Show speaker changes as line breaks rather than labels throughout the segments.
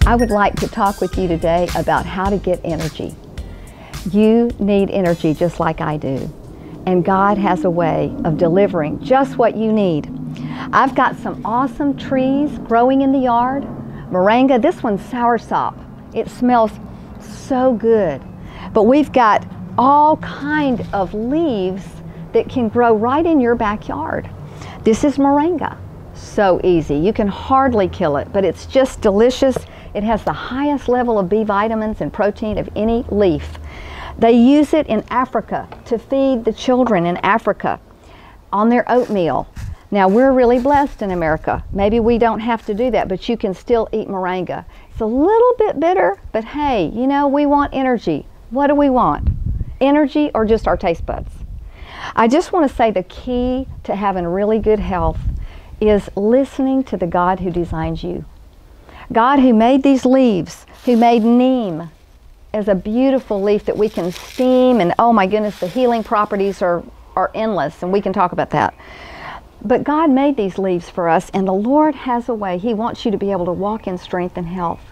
I would like to talk with you today about how to get energy. You need energy just like I do. And God has a way of delivering just what you need. I've got some awesome trees growing in the yard. Moringa, this one's soursop. It smells so good. But we've got all kind of leaves that can grow right in your backyard. This is moringa. So easy. You can hardly kill it, but it's just delicious. It has the highest level of B vitamins and protein of any leaf. They use it in Africa to feed the children in Africa on their oatmeal. Now, we're really blessed in America. Maybe we don't have to do that, but you can still eat moringa. It's a little bit bitter, but hey, you know, we want energy. What do we want? Energy or just our taste buds? I just want to say the key to having really good health is listening to the God who designed you. God who made these leaves, who made Neem as a beautiful leaf that we can steam, and oh my goodness, the healing properties are endless, and we can talk about that. But God made these leaves for us, and the Lord has a way. He wants you to be able to walk in strength and health.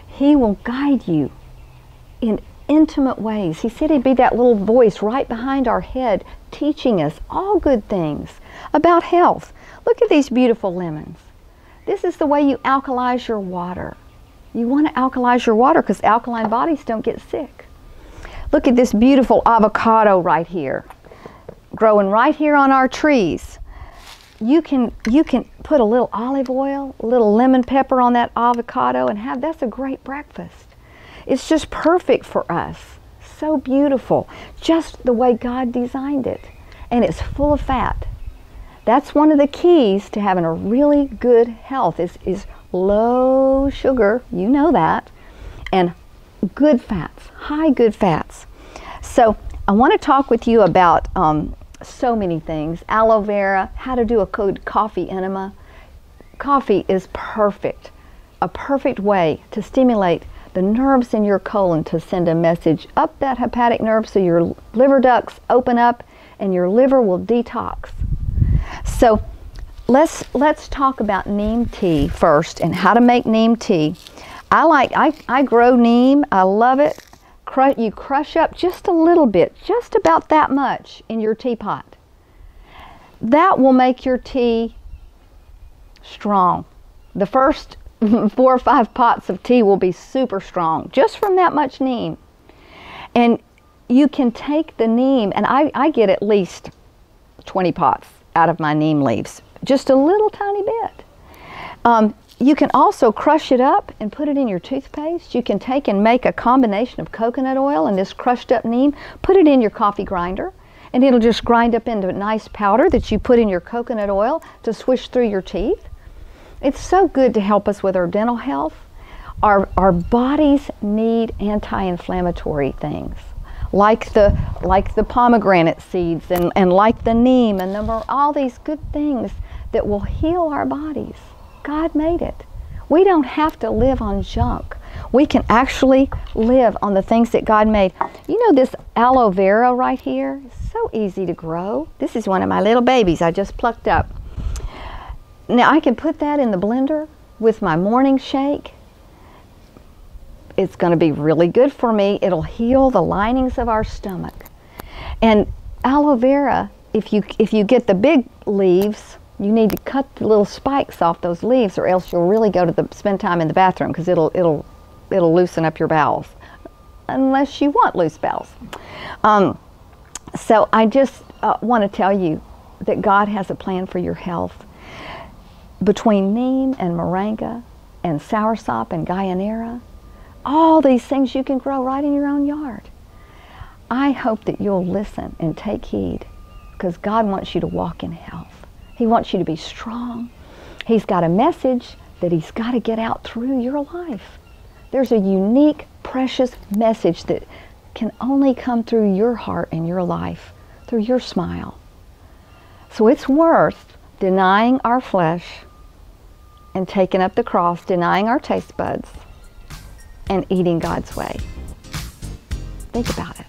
He will guide you in intimate ways. He said He'd be that little voice right behind our head teaching us all good things about health. Look at these beautiful lemons. This is the way you alkalize your water. You want to alkalize your water because alkaline bodies don't get sick. Look at this beautiful avocado right here, growing right here on our trees. You can put a little olive oil, a little lemon pepper on that avocado and that's a great breakfast. It's just perfect for us. So beautiful, just the way God designed it. And it's full of fat. That's one of the keys to having a really good health is low sugar, you know that, and good fats, high good fats. So I want to talk with you about so many things. Aloe vera, how to do a good coffee enema. Coffee is perfect, a perfect way to stimulate the nerves in your colon to send a message up that hepatic nerve so your liver ducts open up and your liver will detox. So let's talk about neem tea first and how to make neem tea. I grow neem. I love it. You crush up just a little bit, just about that much in your teapot. That will make your tea strong. The first 4 or 5 pots of tea will be super strong just from that much neem. And you can take the neem, and I get at least 20 pots out of my neem leaves, just a little tiny bit. You can also crush it up and put it in your toothpaste. You can take and make a combination of coconut oil and this crushed up neem, put it in your coffee grinder, and it'll just grind up into a nice powder that you put in your coconut oil to swish through your teeth. It's so good to help us with our dental health. Our bodies need anti-inflammatory things, like the pomegranate seeds and like the neem and all these good things that will heal our bodies. God made it. We don't have to live on junk. We can actually live on the things that God made. You know this aloe vera right here? It's so easy to grow. This is one of my little babies I just plucked up. Now I can put that in the blender with my morning shake. It's going to be really good for me. It'll heal the linings of our stomach. And aloe vera, if you get the big leaves, you need to cut the little spikes off those leaves, or else you'll really spend time in the bathroom because it'll loosen up your bowels, unless you want loose bowels. So I just want to tell you that God has a plan for your health. Between neem and moringa and soursop and Gynera, all these things you can grow right in your own yard. I hope that you'll listen and take heed, because God wants you to walk in health. He wants you to be strong. He's got a message that He's got to get out through your life. There's a unique, precious message that can only come through your heart and your life, through your smile. So it's worth denying our flesh and taking up the cross, denying our taste buds, and eating God's way. Think about it.